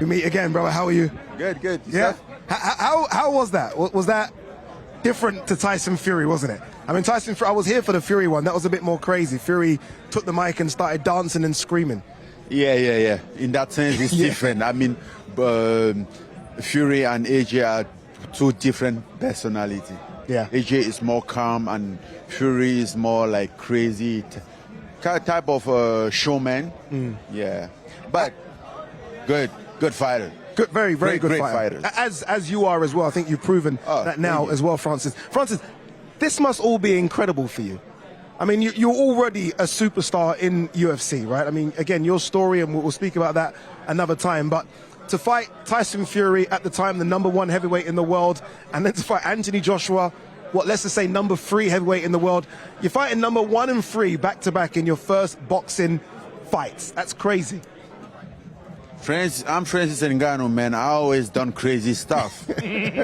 meet again, brother. How are you? Good, good. Yeah. How was that? Was that different to Tyson Fury, wasn't it? I mean, Tyson Fury, I was here for the Fury one. That was a bit more crazy. Fury took the mic and started dancing and screaming. Yeah. In that sense, it's different. I mean, Fury and AJ are two different personalities. Yeah. AJ is more calm and Fury is more like crazy type of showman. Yeah. But good fighter. Good, very good great fighter. fighters. As you are as well. I think you've proven that now as well, Francis. Francis, this must all be incredible for you. I mean, you're already a superstar in UFC, right? I mean, again, your story, and we'll speak about that another time, but to fight Tyson Fury, at the time the #1 heavyweight in the world, and then to fight Anthony Joshua, let's just say #3 heavyweight in the world. You're fighting #1 and 3 back-to-back in your first boxing fights. That's crazy. I'm Francis Ngannou, man. I always done crazy stuff.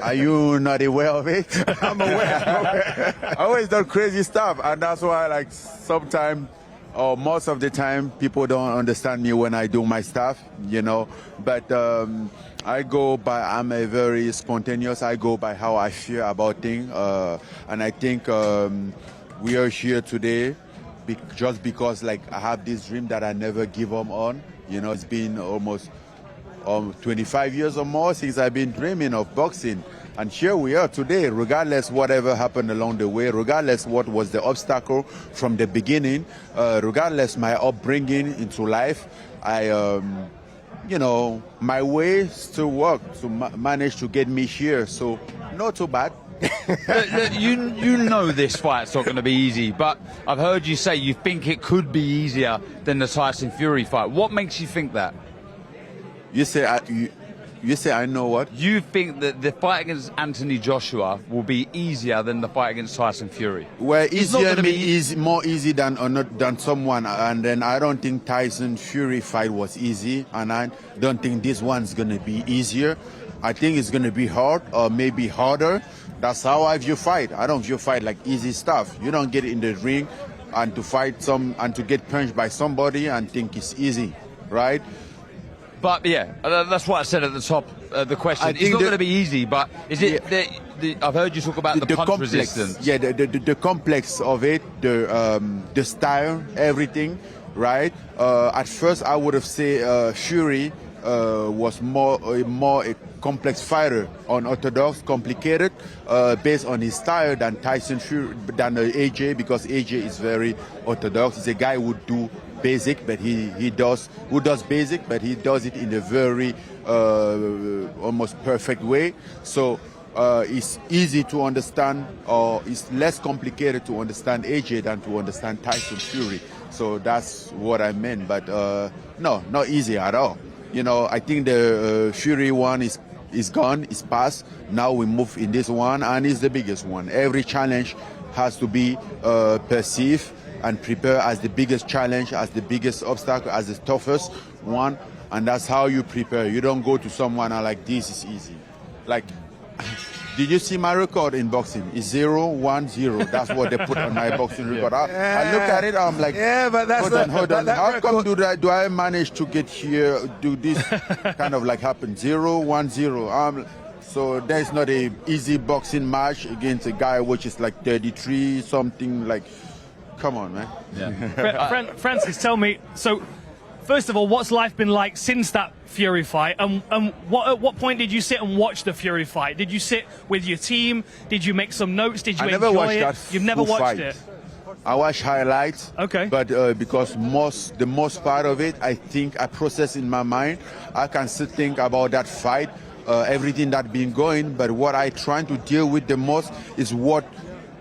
Are you not aware of it? I'm aware. I always done crazy stuff, and that's why, like, sometimes or most of the time, people don't understand me when I do my stuff, you know. But I go by, I'm a very spontaneous. I go by how I feel about things, and I think we are here today just because, like, I have this dream that I never give up on. You know, it's been almost 25 years or more since I've been dreaming of boxing. And here we are today, regardless whatever happened along the way, regardless what was the obstacle from the beginning, regardless my upbringing into life, you know, my way still worked to manage to get me here. So not too bad. You know this fight's not going to be easy, but I've heard you say you think it could be easier than the Tyson Fury fight. What makes you think that? You say I know what? You think that the fight against Anthony Joshua will be easier than the fight against Tyson Fury? Well, easier means more easy than someone, and then I don't think Tyson Fury fight was easy, and I don't think this one's going to be easier. I think it's going to be hard or maybe harder. That's how I view fight. I don't view fight like easy stuff. You don't get in the ring and to fight and to get punched by somebody and think it's easy, right? But yeah, that's what I said at the top of the question. It's not going to be easy, but is it? Yeah, I've heard you talk about the punch complex, resistance. Yeah, the complex of it, the style, everything, right? At first, I would have said Fury was more a complex fighter, unorthodox, complicated, based on his style than Tyson Fury, than AJ, because AJ is very orthodox. He's a guy who would do basic, but he does basic, but he does it in a very almost perfect way. So it's easy to understand, or it's less complicated to understand AJ than to understand Tyson Fury. So that's what I meant. But no, not easy at all. You know, I think the Fury one is gone, is past. Now we move in this one, and it's the biggest one. Every challenge has to be perceived and prepared as the biggest challenge, as the biggest obstacle, as the toughest one, and that's how you prepare. You don't go to someone and like, this is easy. Like, did you see my record in boxing? It's 0-1-0. That's what they put on my boxing record. I look at it, I'm like, yeah, but that's hold on. How come do I manage to get here, do this kind of like happen? 0-1-0. So there's not a easy boxing match against a guy which is like 33 something. Like, come on, man. Yeah. Francis, tell me, so first of all, what's life been like since that Fury fight? And at what point did you sit and watch the Fury fight? Did you sit with your team? Did you make some notes? Did you enjoy it? You've never watched it? I watch highlights. Okay. But because the most part of it, I think I process in my mind. I can still think about that fight, everything that been going. But what I try to deal with the most is what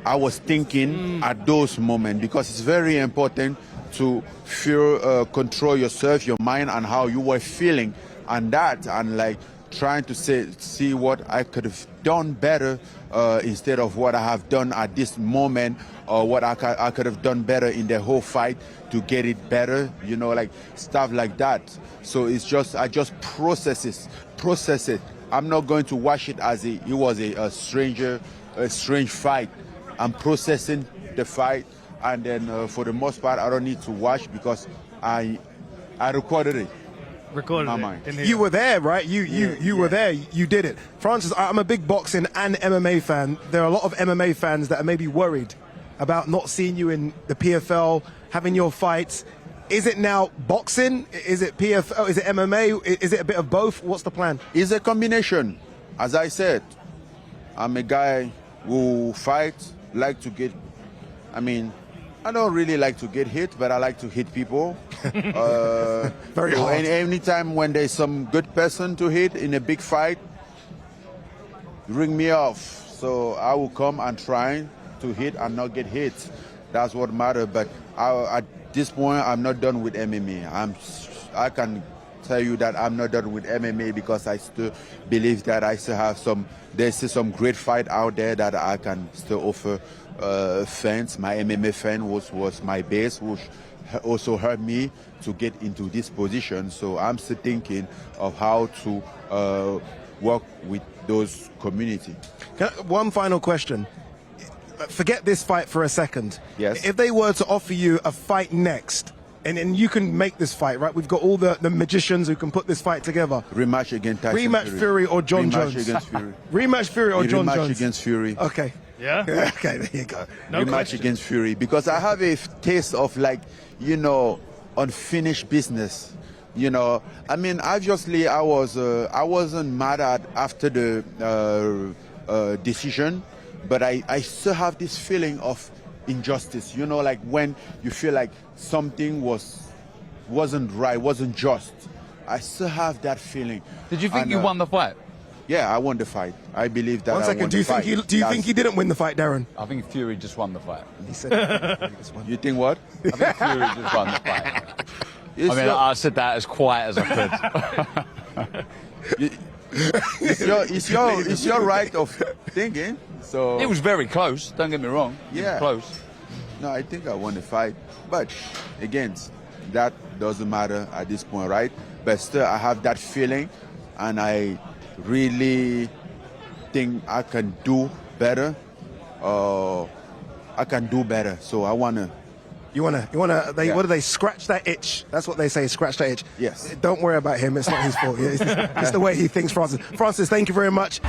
I was thinking at those moments, because it's very important to feel, control yourself, your mind, and how you were feeling, and like trying to see what I could have done better instead of what I have done at this moment, or what I could have done better in the whole fight to get it better, you know, like stuff like that. So it's just, I just process it. I'm not going to watch it as it was a strange fight. I'm processing the fight, and then for the most part, I don't need to watch because I recorded it. recorded My it mind. in here. You were there, right? You were there. You did it. Francis, I'm a big boxing and MMA fan. There are a lot of MMA fans that are maybe worried about not seeing you in the PFL, having your fights. Is it now boxing? Is it PFL? Is it MMA? Is it a bit of both? What's the plan? It's a combination. As I said, I'm a guy who fights, like to get, I mean, I don't really like to get hit, but I like to hit people. Very hard. And anytime when there's some good person to hit in a big fight, ring me off. So I will come and try to hit and not get hit. That's what matters. But at this point, I'm not done with MMA. I can tell you that I'm not done with MMA because I still believe that I still have there's still some great fight out there that I can still offer fans. My MMA fan was my base, which also helped me to get into this position. So I'm still thinking of how to work with those community. One final question. Forget this fight for a second. Yes. If they were to offer you a fight next, and you can make this fight, right? We've got all the magicians who can put this fight together. Rematch against Tyson Rematch Fury or John Jones? Rematch against Fury. Rematch Fury or John Rematch Jones? against Fury. Okay. Yeah? Okay, there you go. No Rematch question. against Fury. Because I have a taste of, like, you know, unfinished business. You know, I mean, obviously I wasn't mad after the decision, but I still have this feeling of injustice. You know, like when you feel like something wasn't right, wasn't just. I still have that feeling. Did you think And, you won the fight? Yeah, I won the fight. I believe that. One I second. won Do you the think fight. do you think he didn't win the fight, Darren? I think Fury just won the fight. He said he just won. You think what? I think Fury just won the fight. It's I mean, your- I said that as quiet as I could. it's your right of thinking. So It was very close, don't get me wrong. It was Yeah. close. no, I think I won the fight. But again, that doesn't matter at this point, right? But still, I have that feeling, and I really think I can do better. I can do better. So I wanna. You wanna? Yeah. What do they? Scratch that itch. That's what they say. Scratch that itch. Yes. Don't worry about him. It's not his fault. It's the way he thinks, Francis. Francis, thank you very much.